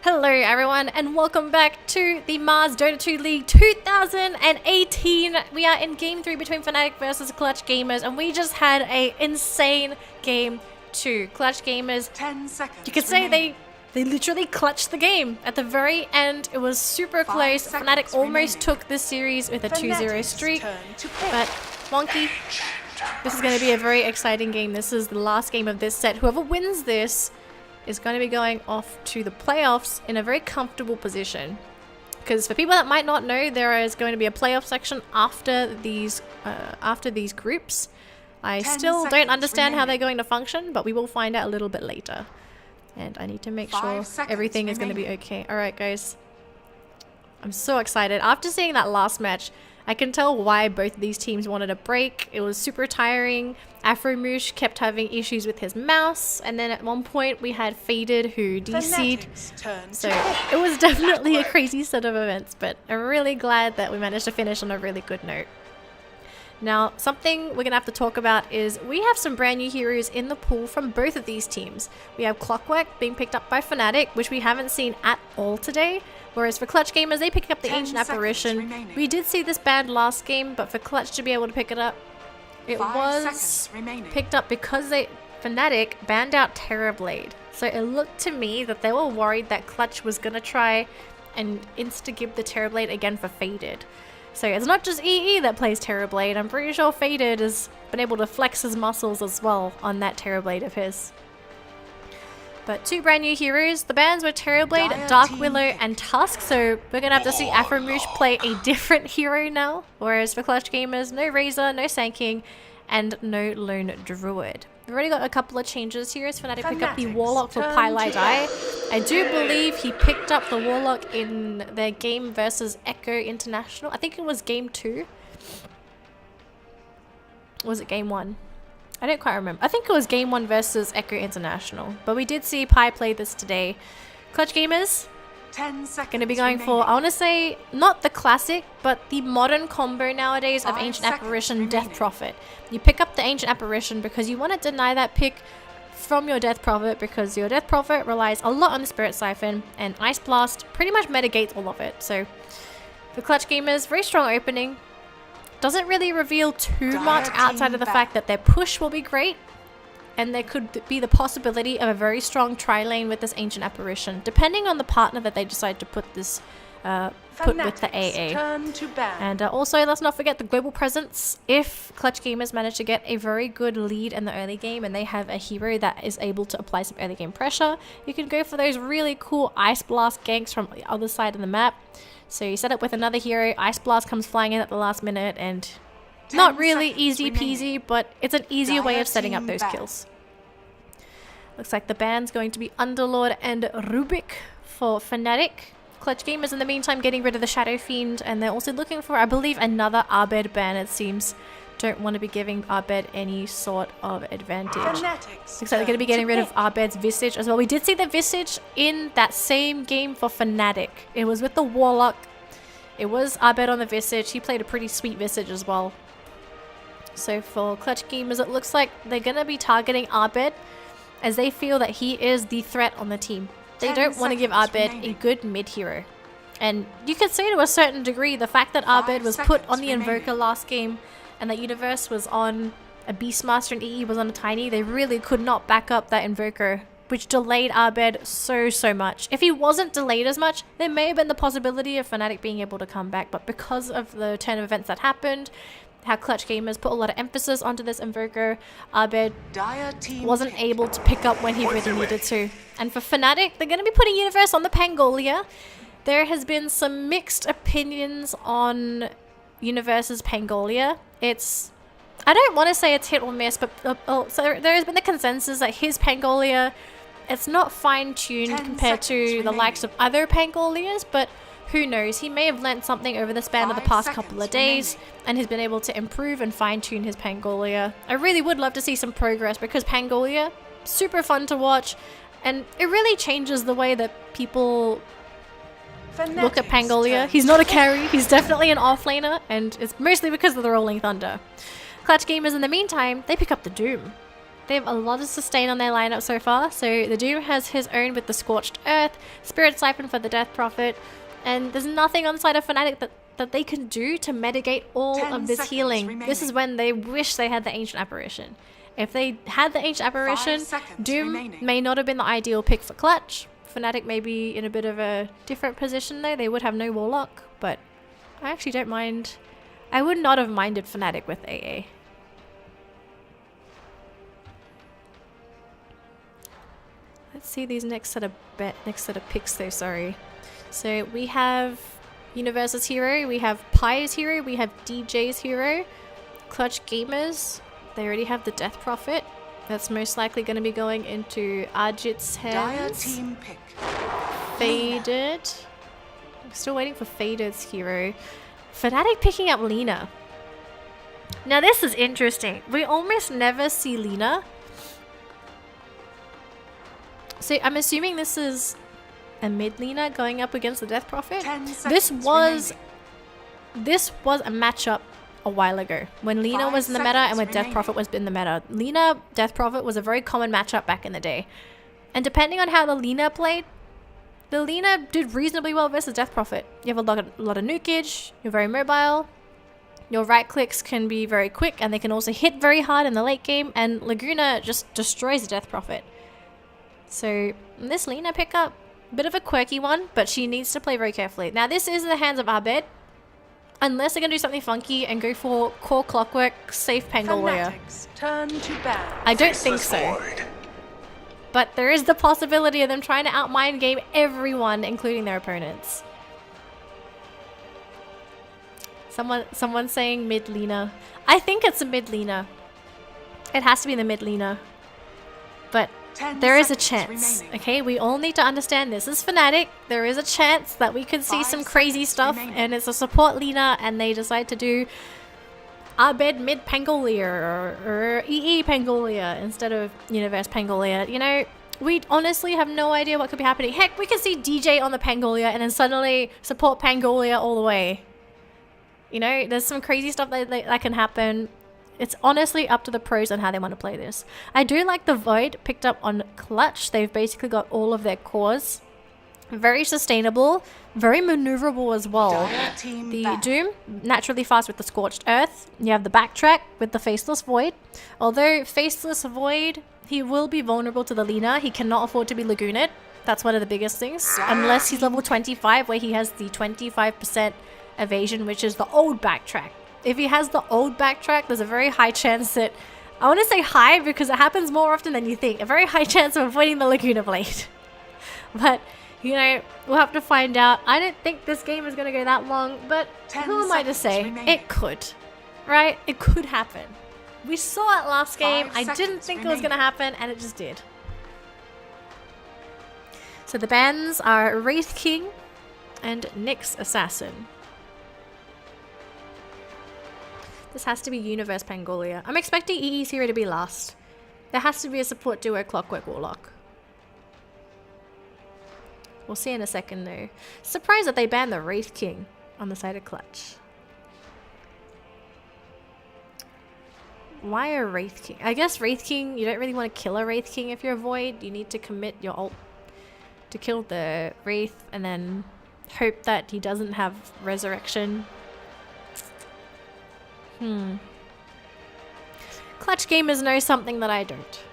Hello everyone and welcome back to the Mars Dota 2 League 2018. We are in Game 3 between Fnatic versus Clutch Gamers and we just had a insane Game 2. Clutch Gamers, 10 seconds you could say they literally clutched the game. At the very end, it was super close. Fnatic almost took this series with a 2-0 streak, but Wonky, this is going to be a very exciting game. This is the last game of this set. Whoever wins this is going to be going off to the playoffs in a very comfortable position. Because for people that might not know, there is going to be a playoff section after these groups. I still don't understand how they're going to function, but we will find out a little bit later. And I need to make sure everything is going to be okay. Alright guys, I'm so excited. After seeing that last match, I can tell why both of these teams wanted a break. It was super tiring. Afromoosh kept having issues with his mouse, and then at one point we had Faded who DC'd. So it was definitely a crazy set of events, but I'm really glad that we managed to finish on a really good note. Now, something we're going to have to talk about is we have some brand new heroes in the pool from both of these teams. We have Clockwork being picked up by Fnatic, which we haven't seen at all today. Whereas for Clutch Gamers, they pick up the Ancient Apparition. We did see this banned last game, but for Clutch to be able to pick it up, it was picked up because Fnatic banned out Terrorblade. So it looked to me that they were worried that Clutch was going to try and insta-give the Terrorblade again for Faded. So it's not just EE that plays Terrorblade. I'm pretty sure Faded has been able to flex his muscles as well on that Terrorblade of his. But two brand new heroes. The bans were Terrorblade, Dark Willow, and Tusk. So we're going to have to see Afromoosh play a different hero now. Whereas for Clutch Gamers, no Razor, no Sanking, and no Lone Druid. We've already got a couple of changes here as Fnatic pick up the Warlock for Pylite Eye. I do believe he picked up the Warlock in their game versus Echo International. I think it was game 2. Or was it game 1? I don't quite remember. I think it was game 1 versus Echo International. But we did see Pi play this today. Clutch Gamers, 10 seconds going to be going for, I want to say, not the classic, but the modern combo nowadays of Ancient Apparition, Death Prophet. You pick up the Ancient Apparition because you want to deny that pick from your Death Prophet, because your Death Prophet relies a lot on the Spirit Siphon, and Ice Blast pretty much mitigates all of it. So for Clutch Gamers, very strong opening. Doesn't really reveal too much outside of the fact that their push will be great. And there could be the possibility of a very strong tri-lane with this Ancient Apparition, depending on the partner that they decide to put this with the AA. And also, let's not forget the global presence. If Clutch Gamers manage to get a very good lead in the early game and they have a hero that is able to apply some early game pressure, you can go for those really cool Ice Blast ganks from the other side of the map. So you set up with another hero, Ice Blast comes flying in at the last minute, and not really easy peasy, but it's an easier way of setting up those kills. Looks like the ban's going to be Underlord and Rubik for Fnatic. Clutch Gamers in the meantime getting rid of the Shadow Fiend, and they're also looking for, I believe, another Abed ban, it seems. Don't want to be giving Abed any sort of advantage. Looks like they're going to be getting rid of Abed's Visage as well. We did see the Visage in that same game for Fnatic. It was with the Warlock. It was Abed on the Visage. He played a pretty sweet Visage as well. So for Clutch Gamers, it looks like they're going to be targeting Abed, as they feel that he is the threat on the team. They don't want to give Abed a good mid hero. And you could say to a certain degree, the fact that Abed was put on the Invoker last game and that Universe was on a Beastmaster and EE was on a Tiny, they really could not back up that Invoker, which delayed Abed so much. If he wasn't delayed as much, there may have been the possibility of Fnatic being able to come back, but because of the turn of events that happened, how Clutch Gamers put a lot of emphasis onto this Invoker, Abed wasn't able to pick up when he really needed to. And for Fnatic, they're going to be putting Universe on the Pangolia. There has been some mixed opinions on Universe's Pangolia. I don't want to say it's hit or miss, but so there has been the consensus that his Pangolia, it's not fine-tuned compared to the likes of other Pangolias, but who knows, he may have learnt something over the span of the past couple of days and has been able to improve and fine-tune his Pangolia. I really would love to see some progress, because Pangolia, super fun to watch, and it really changes the way that people look at Pangolia. He's not a carry, he's definitely an offlaner, and it's mostly because of the Rolling Thunder. Clutch Gamers in the meantime, they pick up the Doom. They have a lot of sustain on their lineup so far. So the Doom has his own with the Scorched Earth, Spirit Siphon for the Death Prophet, and there's nothing on the side of Fnatic that they can do to mitigate all of this healing. Remaining. This is when they wish they had the Ancient Apparition. If they had the Ancient Apparition, Doom may not have been the ideal pick for clutch. Fnatic may be in a bit of a different position though. They would have no Warlock, but I actually don't mind. I would not have minded Fnatic with AA. Let's see these next set of picks though, sorry. So we have Universe's hero, we have Pi's hero, we have DJ's hero, Clutch Gamers. They already have the Death Prophet. That's most likely going to be going into Ajit's hands. Team pick. Faded. I'm still waiting for Faded's hero. Fnatic picking up Lina. Now this is interesting. We almost never see Lina. So I'm assuming this is a mid Lina going up against the Death Prophet. This was a matchup a while ago when Lina was in the meta and when Death Prophet was in the meta. Lina Death Prophet was a very common matchup back in the day, and depending on how the Lina played, the Lina did reasonably well versus Death Prophet. You have a lot of nukage, you're very mobile, your right clicks can be very quick, and they can also hit very hard in the late game, and Laguna just destroys the Death Prophet. So this Lina pickup, bit of a quirky one, but she needs to play very carefully. Now this is in the hands of Abed. Unless they're going to do something funky and go for core Clockwork, safe Pangolia. I don't think so. But there is the possibility of them trying to outmind game everyone, including their opponents. Someone saying mid Lina. I think it's a mid Lina. It has to be the mid Lina. But there is a chance, okay? We all need to understand this is Fnatic. There is a chance that we could see some crazy stuff, and it's a support Lina, and they decide to do Abed mid Pangolia or EE Pangolia instead of Universe Pangolia. You know, we honestly have no idea what could be happening. Heck, we could see DJ on the Pangolia and then suddenly support Pangolia all the way. You know, there's some crazy stuff that can happen. It's honestly up to the pros on how they want to play this. I do like the Void picked up on Clutch. They've basically got all of their cores. Very sustainable, very maneuverable as well. The Doom, naturally fast with the Scorched Earth. You have the Backtrack with the Faceless Void. Although Faceless Void, he will be vulnerable to the Lina. He cannot afford to be Lagooned. That's one of the biggest things. Unless he's level 25, where he has the 25% evasion, which is the old Backtrack. If he has the old Backtrack, there's a very high chance that... I want to say high because it happens more often than you think. A very high chance of avoiding the Laguna Blade. But, you know, we'll have to find out. I don't think this game is going to go that long, but who am I to say? It could. Right? It could happen. We saw it last game. I didn't think it was going to happen, and it just did. So the bans are Wraith King and Nyx Assassin. This has to be Universe Pangolia. I'm expecting EE's hero to be last. There has to be a support duo Clockwork Warlock. We'll see in a second though. Surprised that they banned the Wraith King on the side of Clutch. Why a Wraith King? I guess Wraith King, you don't really want to kill a Wraith King if you're Void. You need to commit your ult to kill the Wraith and then hope that he doesn't have Resurrection. Clutch gamers know something that I don't.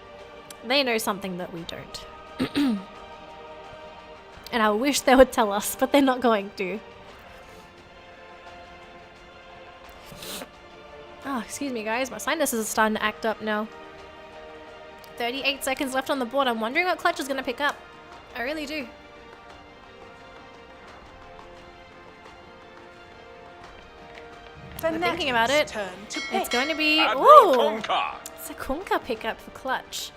They know something that we don't. And I wish they would tell us, but they're not going to. Oh, excuse me guys, my sinuses are starting to act up now. 38 seconds left on the board. I'm wondering what Clutch is going to pick up. I really do. I'm thinking about it. It's going to be... Ooh! It's a Kunkka pickup for Clutch.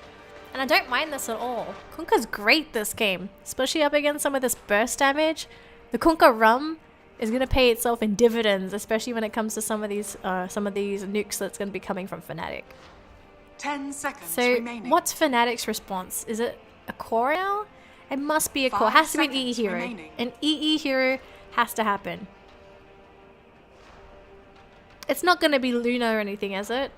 And I don't mind this at all. Kunkka's great this game. Especially up against some of this burst damage. The Kunkka Rum is going to pay itself in dividends. Especially when it comes to some of these nukes that's going to be coming from Fnatic. 10 seconds so remaining. What's Fnatic's response? Is it a core now? It must be a core. It has to be an EE hero. Remaining. An EE hero has to happen. It's not going to be Luna or anything, is it?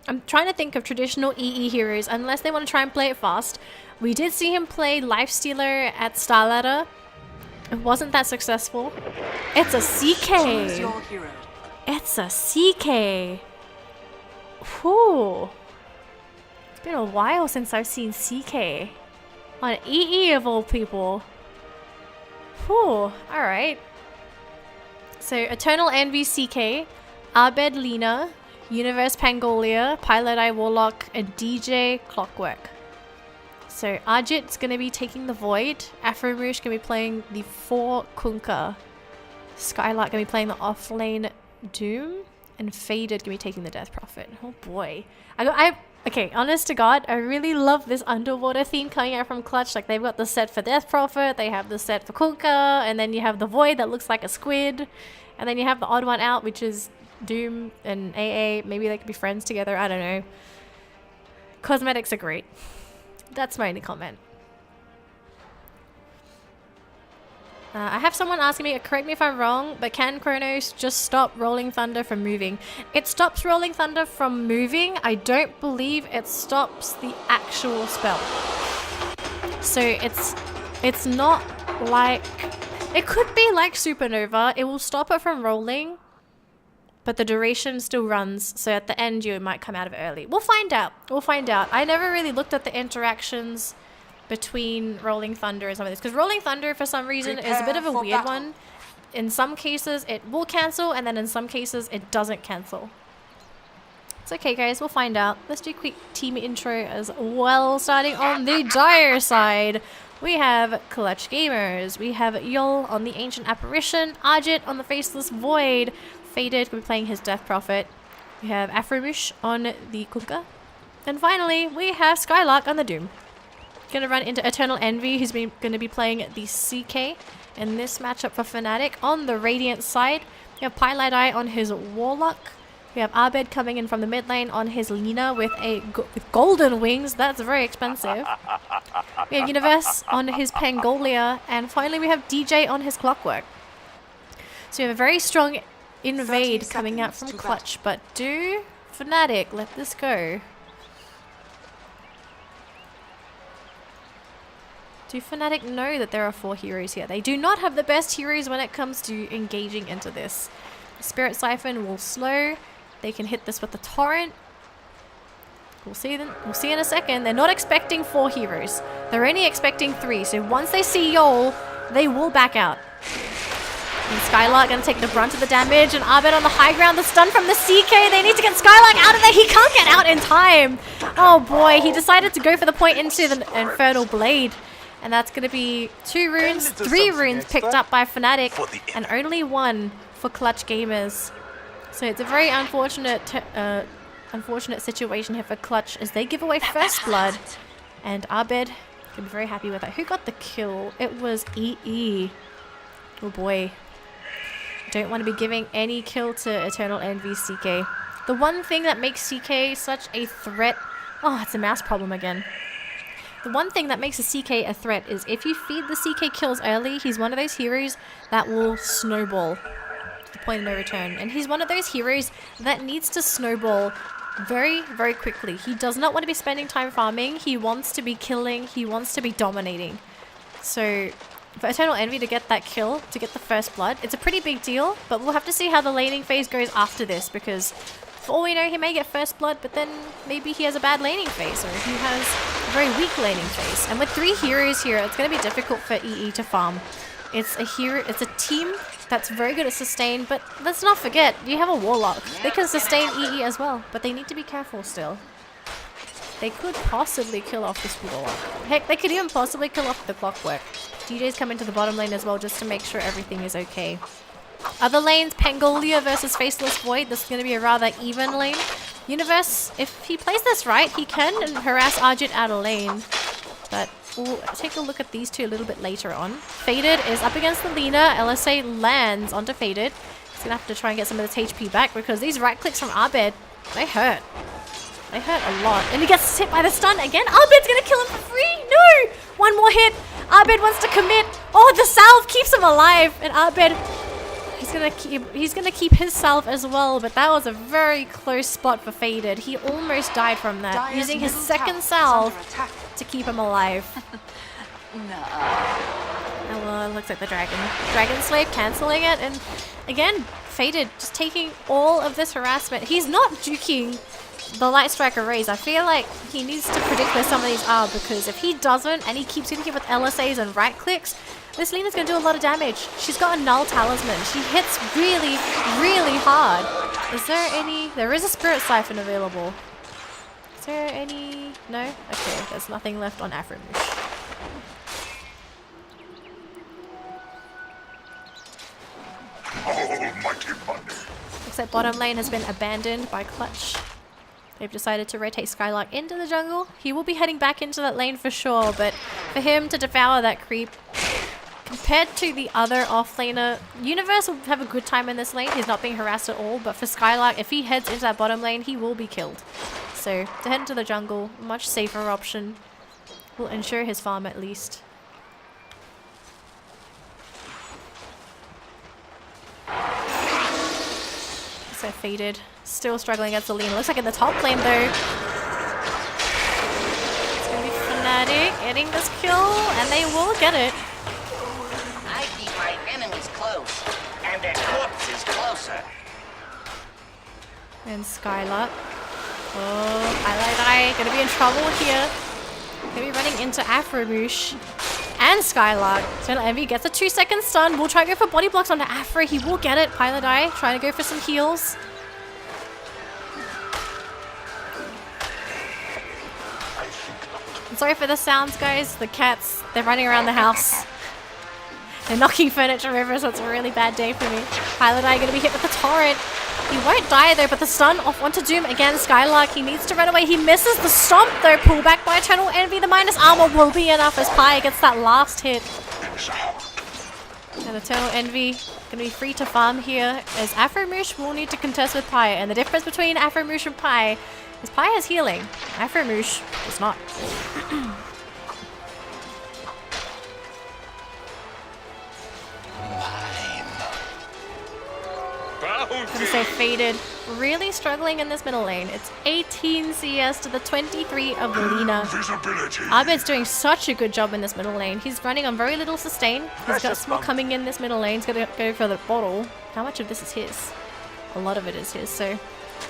I'm trying to think of traditional EE heroes, unless they want to try and play it fast. We did see him play Lifestealer at Starladder. It wasn't that successful. It's a Choose CK! your hero. It's a CK! Whew. It's been a while since I've seen CK. On EE of all people. Whew, alright. So, Eternal Envy CK, Abed Lina, Universe Pangolia, Pilot Eye Warlock, and DJ Clockwork. So, Arjit's gonna be taking the Void, Afromush gonna be playing the 4 Kunkka, Skylark gonna be playing the offlane Doom, and Faded gonna be taking the Death Prophet. Oh boy. Okay, honest to God, I really love this underwater theme coming out from Clutch. Like, they've got the set for Death Prophet, they have the set for Kunkka, and then you have the Void that looks like a squid, and then you have the odd one out, which is Doom and AA. Maybe they could be friends together, I don't know. Cosmetics are great. That's my only comment. I have someone asking me, correct me if I'm wrong, but can Chronos just stop Rolling Thunder from moving? It stops Rolling Thunder from moving. I don't believe it stops the actual spell. So it's not like... It could be like Supernova. It will stop it from rolling, but the duration still runs. So at the end, you might come out of it early. We'll find out. We'll find out. I never really looked at the interactions between Rolling Thunder and some of this, because Rolling Thunder for some reason is a bit of a weird one. In some cases it will cancel, and then in some cases it doesn't cancel. It's okay guys, we'll find out. Let's do a quick team intro as well. Starting on the dire side, we have Clutch Gamers, we have Yol on the Ancient Apparition, Arjit on the Faceless Void, Faded will be playing his Death Prophet, we have Afromush on the Kunkka, and finally we have Skylark on the Doom. Gonna run into Eternal Envy, who's gonna be playing the CK in this matchup for Fnatic. On the Radiant side, we have Pilot Eye on his Warlock. We have Abed coming in from the mid lane on his Lina with with golden wings. That's very expensive. We have Universe on his Pangolia, and finally we have DJ on his Clockwork. So we have a very strong invade coming out from Clutch, but do Fnatic let this go? Do Fnatic know that there are 4 heroes here? They do not have the best heroes when it comes to engaging into this. Spirit Siphon will slow. They can hit this with the Torrent. We'll see them. We'll see in a second. They're not expecting 4 heroes. They're only expecting 3. So once they see Yol, they will back out. And Skylark gonna take the brunt of the damage, and Abed on the high ground, the stun from the CK. They need to get Skylark out of there. He can't get out in time. Oh boy, he decided to go for the point into the Infernal Blade. And that's going to be 2 runes, 3 runes picked up by Fnatic, and only 1 for Clutch Gamers. So it's a very unfortunate situation here for Clutch as they give away first blood. And Abed can be very happy with that. Who got the kill? It was EE. Oh boy. Don't want to be giving any kill to Eternal Envy CK. The one thing that makes CK such a threat... Oh, it's a mouse problem again. The one thing that makes a CK a threat is if you feed the CK kills early, he's one of those heroes that will snowball to the point of no return. And he's one of those heroes that needs to snowball very, very quickly. He does not want to be spending time farming. He wants to be killing. He wants to be dominating. So for Eternal Envy to get that kill, to get the first blood, it's a pretty big deal. But we'll have to see how the laning phase goes after this, because for all we know, he may get first blood, but then maybe he has a bad laning phase, or he has a very weak laning phase. And with 3 heroes here, it's going to be difficult for EE to farm. It's a team that's very good at sustain, but let's not forget, you have a Warlock. They can sustain EE as well, but they need to be careful still. They could possibly kill off this Warlock. Heck, they could even possibly kill off the Clockwork. DJ's come into the bottom lane as well, just to make sure everything is okay. Other lanes, Pangolia versus Faceless Void. This is going to be a rather even lane. Universe, if he plays this right, he can harass Arjit out of lane. But we'll take a look at these 2 a little bit later on. Faded is up against the Lina. LSA lands onto Faded. He's going to have to try and get some of this HP back, because these right clicks from Abed, they hurt. They hurt a lot. And he gets hit by the stun again. Abed's going to kill him for free. No! 1 more hit. Abed wants to commit. Oh, the salve keeps him alive. And Abed He's gonna keep his salve as well, but that was a very close spot for Faded. He almost died from that, Dire's using his middle second tower is salve under attack. to keep him alive. Nah. Oh well, it looks like the Dragon Slave cancelling it, and again, Faded just taking all of this harassment. He's not juking the Light Strike arrays. I feel like he needs to predict where some of these are, because if he doesn't and he keeps hitting with LSAs and right clicks, this Lena's going to do a lot of damage. She's got a Null Talisman. She hits really, really hard. Is there any... There is a Spirit Siphon available. Is there any... No? Okay, there's nothing left on Afromush. Looks like bottom lane has been abandoned by Clutch. They've decided to rotate Skylark into the jungle. He will be heading back into that lane for sure, but for him to devour that creep, compared to the other offlaner, Universe will have a good time in this lane. He's not being harassed at all, but for Skylark, if he heads into that bottom lane, he will be killed. So to head into the jungle, a much safer option, will ensure his farm at least. So Faded, still struggling against the Lina. Looks like in the top lane though, it's gonna be Fnatic getting this kill, and they will get it. I keep my enemies close, and their corpses closer. And Skylark. Oh, Highlight gonna be in trouble here. Gonna be running into Afromush and Skylark. Eternal Envy gets a 2-second stun. We'll try to go for body blocks onto Afro. He will get it. Pilot Eye trying to go for some heals. I'm sorry for the sounds, guys. The cats, they're running around the house. They're knocking furniture over, so it's a really bad day for me. Pilot Eye gonna be hit with the torrent. He won't die though, but the stun off onto Doom again. Skylark, he needs to run away. He misses the stomp though. Pull back by Eternal Envy. The minus armor will be enough as Pi gets that last hit. And Eternal Envy gonna be free to farm here, as Afromush will need to contest with Pi. And the difference between Afromush and Pi is Pi has healing. Afromush does not. Gonna say Faded, really struggling in this middle lane. It's 18 CS to the 23 of Lina. Abed's doing such a good job in this middle lane. He's running on very little sustain. He's got small coming in this middle lane. He's gonna go for the bottle. How much of this is his? A lot of it is his. So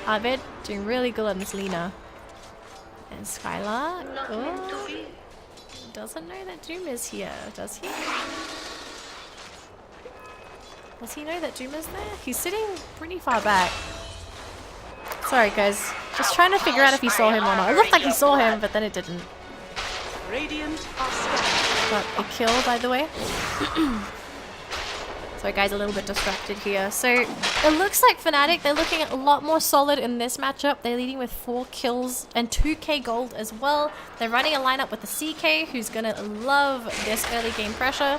Abed doing really good on this Lina. And Skylark, oh, doesn't know that Doom is here, does he? Does he know that Doom is there? He's sitting pretty far back. Sorry guys, just trying to figure out if he saw him or not. It looked like he saw him, but then it didn't. Got a kill, by the way. Sorry guys, a little bit distracted here. So it looks like Fnatic, they're looking a lot more solid in this matchup. They're leading with 4 kills and 2k gold as well. They're running a lineup with the CK, who's gonna love this early game pressure.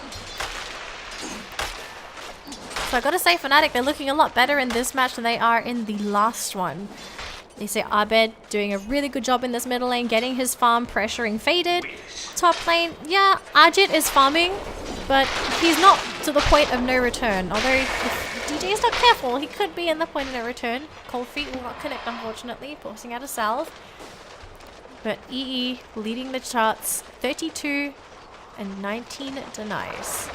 So I gotta say, Fnatic, they're looking a lot better in this match than they are in the last one. They say Abed doing a really good job in this middle lane, getting his farm, pressuring Faded. Top lane, yeah, Ajit is farming, but he's not to the point of no return. Although if DJ is not careful, he could be in the point of no return. Cold Feet will not connect, unfortunately, forcing out a salve. But EE leading the charts, 32 and 19 denies.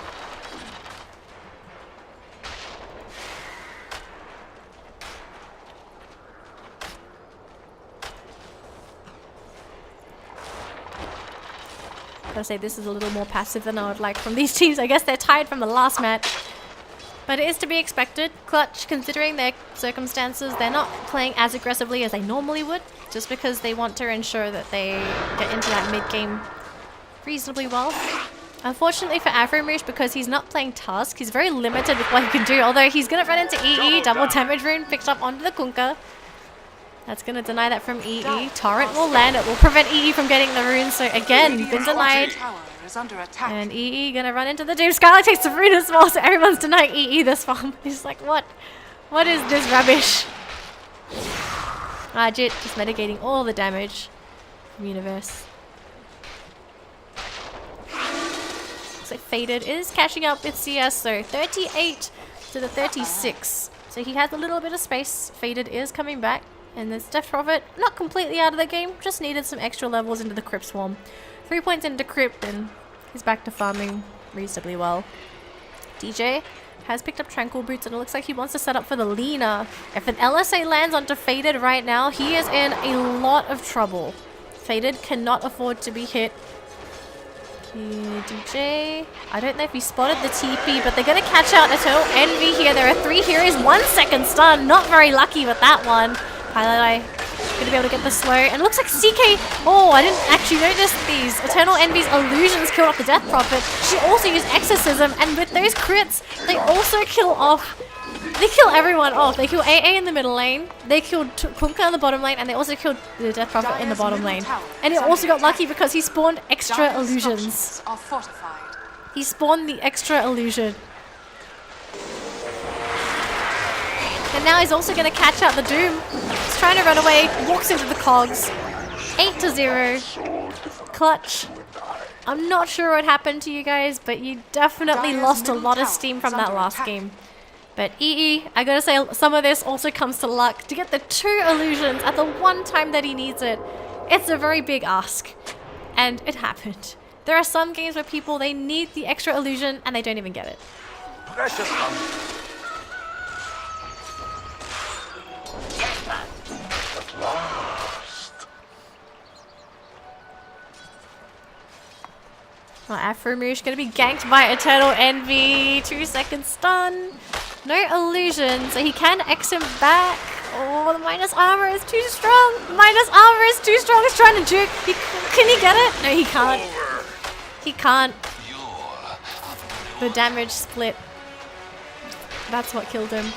Gotta say, this is a little more passive than I would like from these teams. I guess they're tied from the last match. But it is to be expected. Clutch, considering their circumstances, they're not playing as aggressively as they normally would, just because they want to ensure that they get into that mid-game reasonably well. Unfortunately for Afromush, because he's not playing Tusk, he's very limited with what he can do, although he's going to run into EE, double damage rune, picked up onto the Kunkka. That's going to deny that from EE. Torrent will land. It will prevent EE from getting the rune. So again, been denied. And EE going to run into the Doom. Skylark takes the rune as well. So everyone's denying EE this farm. He's like, what? What is this rubbish? Ajit just mitigating all the damage from Universe. Looks like Faded is catching up with CS. So 38 to the 36. So he has a little bit of space. Faded is coming back. And this Death Prophet, not completely out of the game, just needed some extra levels into the Crypt Swarm. 3 points into Crypt and he's back to farming reasonably well. DJ has picked up Tranquil Boots and it looks like he wants to set up for the Lina. If an LSA lands onto Faded right now, he is in a lot of trouble. Faded cannot afford to be hit. DJ, I don't know if he spotted the TP, but they're going to catch out Eternal Envy here. There are 3 heroes, 1 second stun. Not very lucky with that one. Pilot Eye going to be able to get the slow. And it looks like CK, oh, I didn't actually notice these. Eternal Envy's illusions killed off the Death Prophet. She also used Exorcism, and with those crits, they also kill off. They kill everyone off. They kill AA in the middle lane. They killed Kunkka in the bottom lane, and they also killed the Death Prophet in the bottom lane. And he also got lucky because he spawned extra illusions. He spawned the extra illusion. And now he's also going to catch out the Doom. He's trying to run away, walks into the cogs. 8-0. Clutch. I'm not sure what happened to you guys, but you definitely lost a lot of steam from that last game. But EE, I gotta say, some of this also comes to luck. To get the 2 illusions at the one time that he needs it, it's a very big ask. And it happened. There are some games where people, they need the extra illusion and they don't even get it. Precious one. At last. Well, Afromoosh gonna be ganked by Eternal Envy. 2 second stun. No illusion, so he can X him back. Oh, the minus armor is too strong. Minus armor is too strong. He's trying to juke. Can he get it? No, he can't. He can't. The damage split. That's what killed him.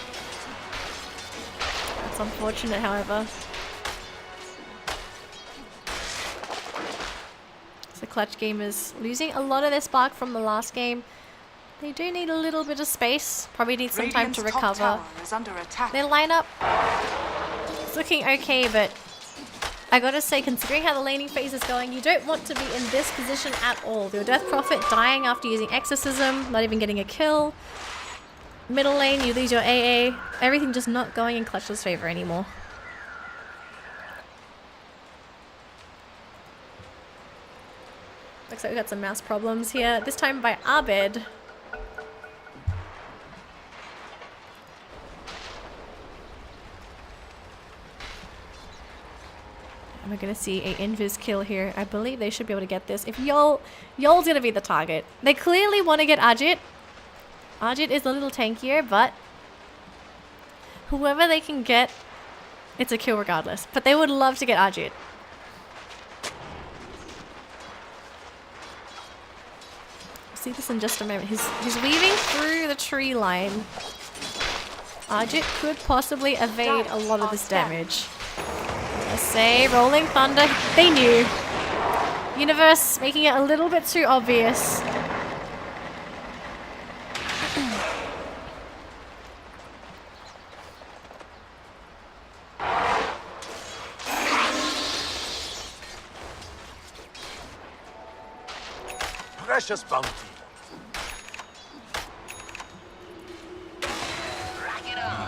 That's unfortunate, however. So Clutch Gamers losing a lot of their spark from the last game. They do need a little bit of space. Probably need some time to recover. Their lineup is looking okay, but I gotta say, considering how the laning phase is going, you don't want to be in this position at all. Your Death Prophet dying after using Exorcism, not even getting a kill. Middle lane, you lose your AA. Everything just not going in Clutch's favor anymore. Looks like we got some mouse problems here. This time by Abed. And we're gonna see a invis kill here. I believe they should be able to get this. If Yol's gonna be the target. They clearly want to get Ajit. Ajit is a little tankier, but whoever they can get, it's a kill regardless. But they would love to get Ajit. See this in just a moment. He's weaving through the tree line. Ajit could possibly evade a lot of this damage. I say Rolling Thunder, they knew. Universe making it a little bit too obvious. Precious bounty.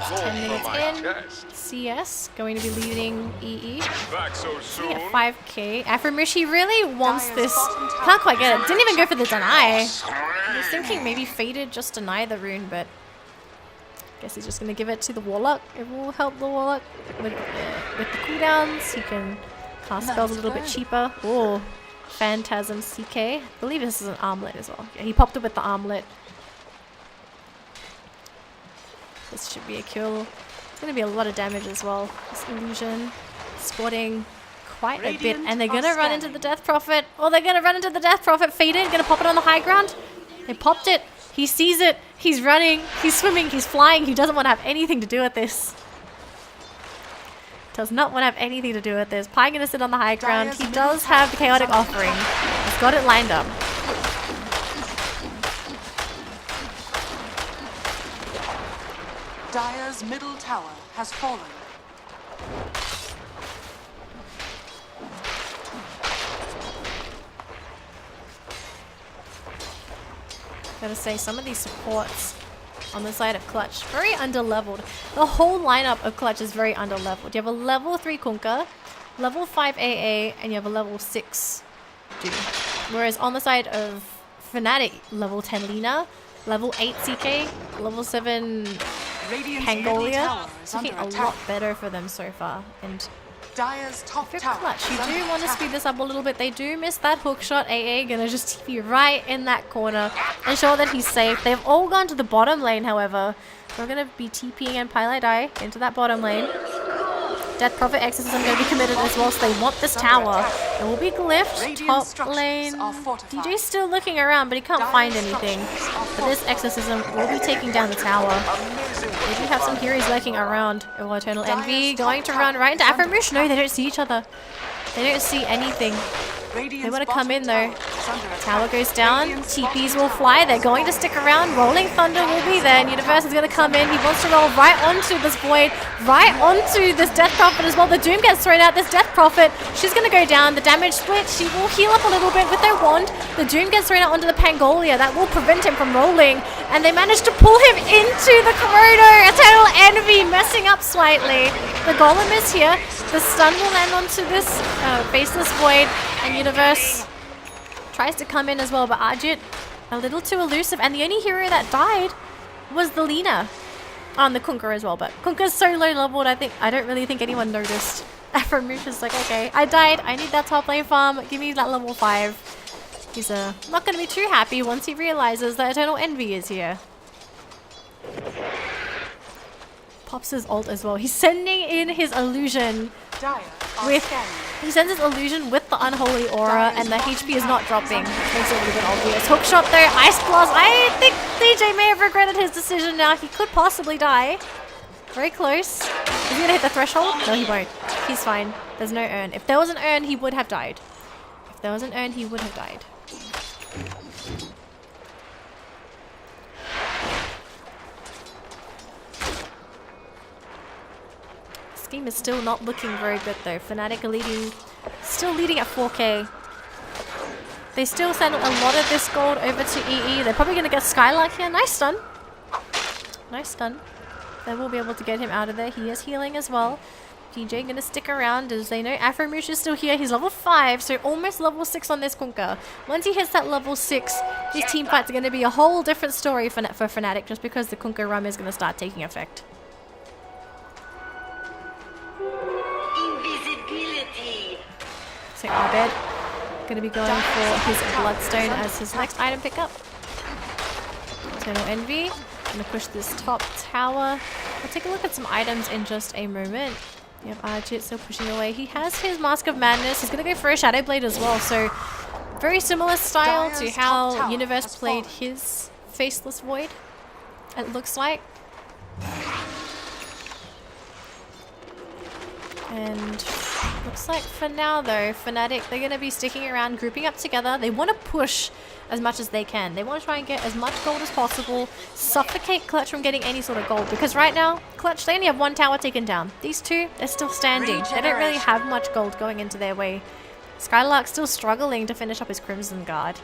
10 minutes in. CS going to be leading EE. Back so soon. At 5k. Aframishi really wants this. Can't quite get it. Didn't even go for the deny. I was thinking maybe Faded just deny the rune, but guess he's just going to give it to the Warlock. It will help the Warlock with the cooldowns. He can cast spells a little bit cheaper. Oh, Phantasm CK. I believe this is an armlet as well. Yeah, he popped it with the armlet. This should be a kill. It's going to be a lot of damage as well. This illusion spotting quite a bit. And they're going to run into the Death Prophet. Oh, they're going to run into the Death Prophet. Faded, going to pop it on the high ground. They popped it. He sees it. He's running. He's swimming. He's flying. He doesn't want to have anything to do with this. Does not want to have anything to do with this. Pi going to sit on the high ground. He does have the Chaotic Offering. He's got it lined up. Dire's middle tower has fallen. Gotta say, some of these supports on the side of Clutch. Very underleveled. The whole lineup of Clutch is very underleveled. You have a level 3 Kunkka, level 5 AA, and you have a level 6 Dude. Whereas on the side of Fnatic, level 10 Lina, level 8 CK, level 7 Pangolia. It's looking a lot better for them so far. And Dire's top if you're tower Clutch, you is do under want to attack. speed this up a little bit. They do miss that hook shot. AA gonna just TP right in that corner. Ensure that he's safe. They've all gone to the bottom lane, however. We're gonna be TPing and Pilot Die into that bottom lane. Death Prophet Exorcism going to be committed as well, so they want this tower. It will be glyphed. Radiant Top structures lane. are fortified. DJ's still looking around, but he can't Dire find anything. structures are But this fortified. Exorcism will be taking down the tower. Amazing They what do you have some find. heroes lurking around. Oh, Eternal Envy Dire's going to top run tower right into is under Afromush. No, they don't see each other. They don't see anything. Radiant's wanna come bottom in, though. tower is under Tower attack. goes down. Radiant's TPs bottom will tower fly. They're going to stick around. Rolling Thunder will be there. And Universe is going to come in. He wants to roll right onto this Void. Right onto this Death Prophet as well. The Doom gets thrown out. This Death Prophet. She's going to go down. The damage split. She will heal up a little bit with their wand. The Doom gets thrown out onto the Pangolia. That will prevent him from rolling. And they manage to pull him into the Corrodo. Eternal Envy messing up slightly. The Golem is here. The stun will land onto this Faceless Void. And Universe tries to come in as well, but Ajit a little too elusive, and the only hero that died was the Lina on the Kunkka as well. But Kunkka's so low leveled, I don't really think anyone noticed. Afromush is like, okay, I died, I need that top lane farm, give me that level 5. He's not going to be too happy once he realizes that Eternal Envy is here. Pops his ult as well. He's sending in his illusion Dire are with scanning. he sends his illusion with the unholy aura, and the HP is not dropping. Makes it a little bit obvious. Hook shot though, Ice Blast. I think DJ may have regretted his decision now. He could possibly die. Very close. Is he gonna hit the threshold? No, he won't. He's fine. There's no urn. If there was an urn, he would have died. If there was an urn, he would have died. This game is still not looking very good though. Fnatic are leading, still leading at 4k. They still send a lot of this gold over to EE. They're probably going to get Skylark here. Nice stun. Nice stun. They will be able to get him out of there. He is healing as well. DJ going to stick around as they know Afromush is still here. He's level 5, so almost level 6 on this Kunkka. Once he hits that level 6, these team fights are going to be a whole different story for Fnatic, just because the Kunkka run is going to start taking effect. Invisibility. So Abed going to be going for his Bloodstone as his next item pickup. Eternal Envy going to push this top tower. We'll take a look at some items in just a moment. Yep, Ajit still pushing away. He has his Mask of Madness. He's going to go for a Shadow Blade as well. So very similar style to Dire's top how tower Universe has played fallen. his Faceless Void, it looks like. And looks like for now though, Fnatic, they're going to be sticking around, grouping up together. They want to push as much as they can. They want to try and get as much gold as possible, suffocate Clutch from getting any sort of gold. Because right now, Clutch, they only have one tower taken down. These two, they're still standing. They don't really have much gold going into their way. Skylark's still struggling to finish up his Crimson Guard.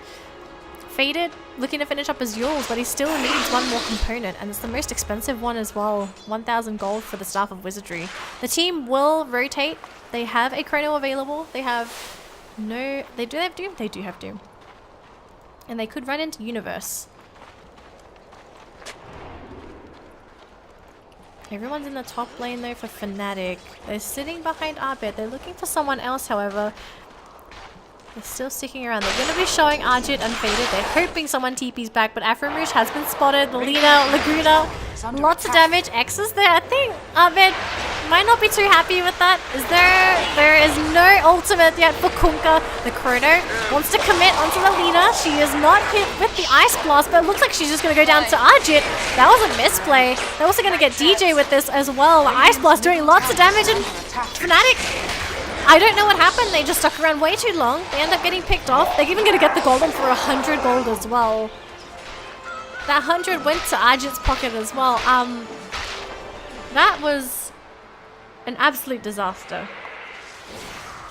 Faded, looking to finish up his Yules, but he still needs one more component, and it's the most expensive one as well. 1,000 gold for the Staff of Wizardry. The team will rotate. They have a Chrono available. They have no... They do have Doom? They do have Doom. And they could run into Universe. Everyone's in the top lane though for Fnatic. They're sitting behind Arbit. They're looking for someone else, however. They're still sticking around. They're going to be showing Ajit unfaded. They're hoping someone TP's back, but Afromush has been spotted. The Lina, Laguna, lots of damage. X is there. I think Ajit might not be too happy with that. There is no ultimate yet for Kunkka. The Chrono wants to commit onto the Lina. She is not hit with the Ice Blast, but it looks like she's just going to go down to Ajit. That was a misplay. They're also going to get DJ with this as well. The Ice Blast doing lots of damage, and Fnatic, I don't know what happened. They just stuck around way too long. They end up getting picked off. They're even going to get the golden for 100 gold as well. That 100 went to Ajit's pocket as well. That was an absolute disaster.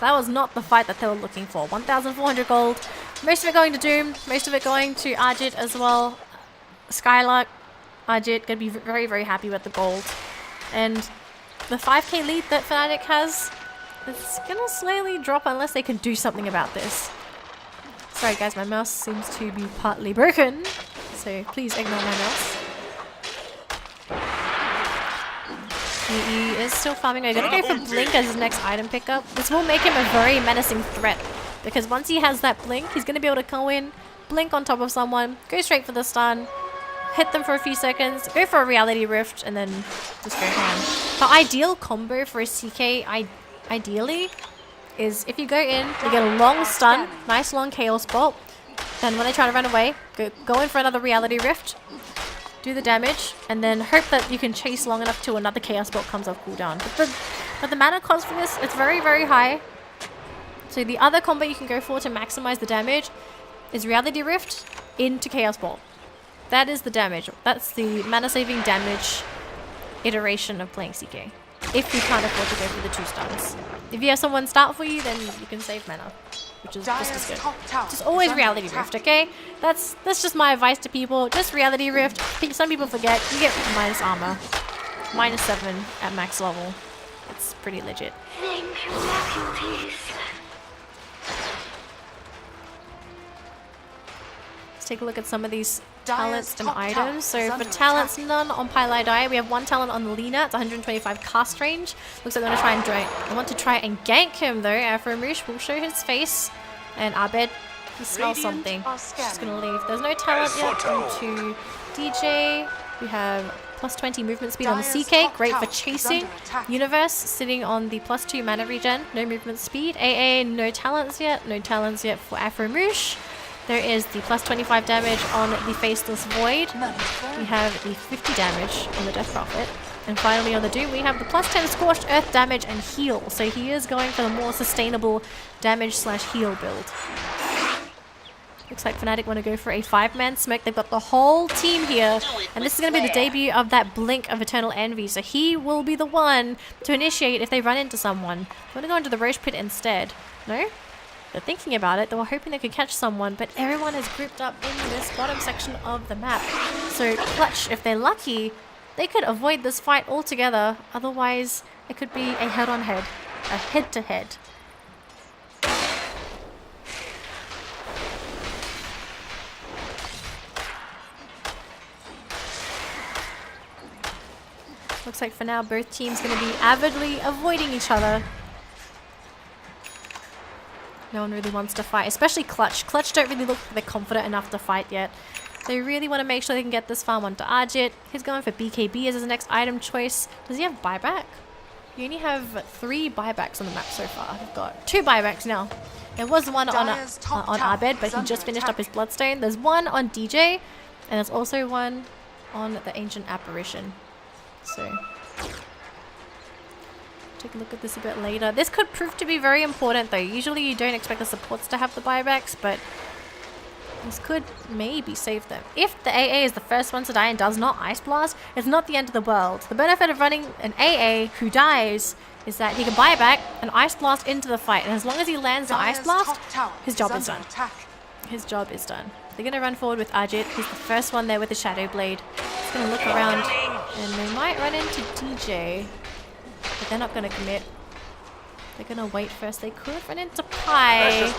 That was not the fight that they were looking for. 1,400 gold. Most of it going to Doom. Most of it going to Ajit as well. Skylark Ajit gonna be very, very happy with the gold. And the 5k lead that Fnatic has, it's gonna slowly drop unless they can do something about this. Sorry guys, my mouse seems to be partly broken, so please ignore my mouse. He is still farming. I'm gonna go for Blink as his next item pickup. This will make him a very menacing threat, because once he has that Blink, he's gonna be able to go in, blink on top of someone, go straight for the stun, hit them for a few seconds, go for a reality rift, and then just go ham. The ideal combo for a CK, ideally, is if you go in, you get a long stun, nice long chaos bolt, then when they try to run away, go in for another reality rift, do the damage, and then hope that you can chase long enough till another chaos bolt comes off cooldown. But the mana cost for this, it's very, very high. So the other combo you can go for to maximize the damage is reality rift into chaos bolt. That is the damage. That's the mana saving damage iteration of playing CK. If you can't afford to go for the 2 stuns. If you have someone start for you, then you can save mana, which is just as good. Just always reality rift, okay? That's just my advice to people. Just reality rift. Some people forget. You get minus armor, -7 at max level. It's pretty legit. Let's take a look at some of these talents and items. So for talents, none on Pylai Dai. We have 1 talent on Lina. It's 125 cast range. Looks like I'm gonna try and I want to try and gank him though. Afromush will show his face. And Abed, he smells something. Just gonna leave. There's no talent yet onto DJ. We have +20 movement speed on the CK. Great for chasing. Universe sitting on the +2 mana regen. No movement speed. AA, no talents yet. No talents yet for Afromush. There is the +25 damage on the Faceless Void. We have the 50 damage on the Death Prophet. And finally on the Doom, we have the +10 Scorched Earth damage and heal. So he is going for the more sustainable damage/heal build. Looks like Fnatic want to go for a 5-man smoke. They've got the whole team here. And this is going to be the debut of that Blink of Eternal Envy. So he will be the one to initiate if they run into someone. I'm going to go into the Roche Pit instead. No? They're thinking about it. They were hoping they could catch someone, but everyone is grouped up in this bottom section of the map. So Clutch, if they're lucky, they could avoid this fight altogether. Otherwise, it could be a head-on-head, a head-to-head. Looks like for now, both teams going to be avidly avoiding each other. No one really wants to fight, especially Clutch. Clutch don't really look like they're confident enough to fight yet. They really want to make sure they can get this farm onto Ajit. He's going for BKB as his next item choice. Does he have buyback? You only have 3 buybacks on the map so far. I've got 2 buybacks now. There was one on Abed, but he just finished up his Bloodstone. There's one on DJ, and there's also one on the Ancient Apparition. So take a look at this a bit later. This could prove to be very important though. Usually you don't expect the supports to have the buybacks, but this could maybe save them. If the AA is the first one to die and does not Ice Blast, it's not the end of the world. The benefit of running an AA who dies is that he can buy back and Ice Blast into the fight. And as long as he lands the Ice Blast, his job is done. His job is done. They're going to run forward with Ajit. He's the first one there with the Shadow Blade. He's going to look around and they might run into DJ. But they're not going to commit. They're going to wait first. They could run into Pi.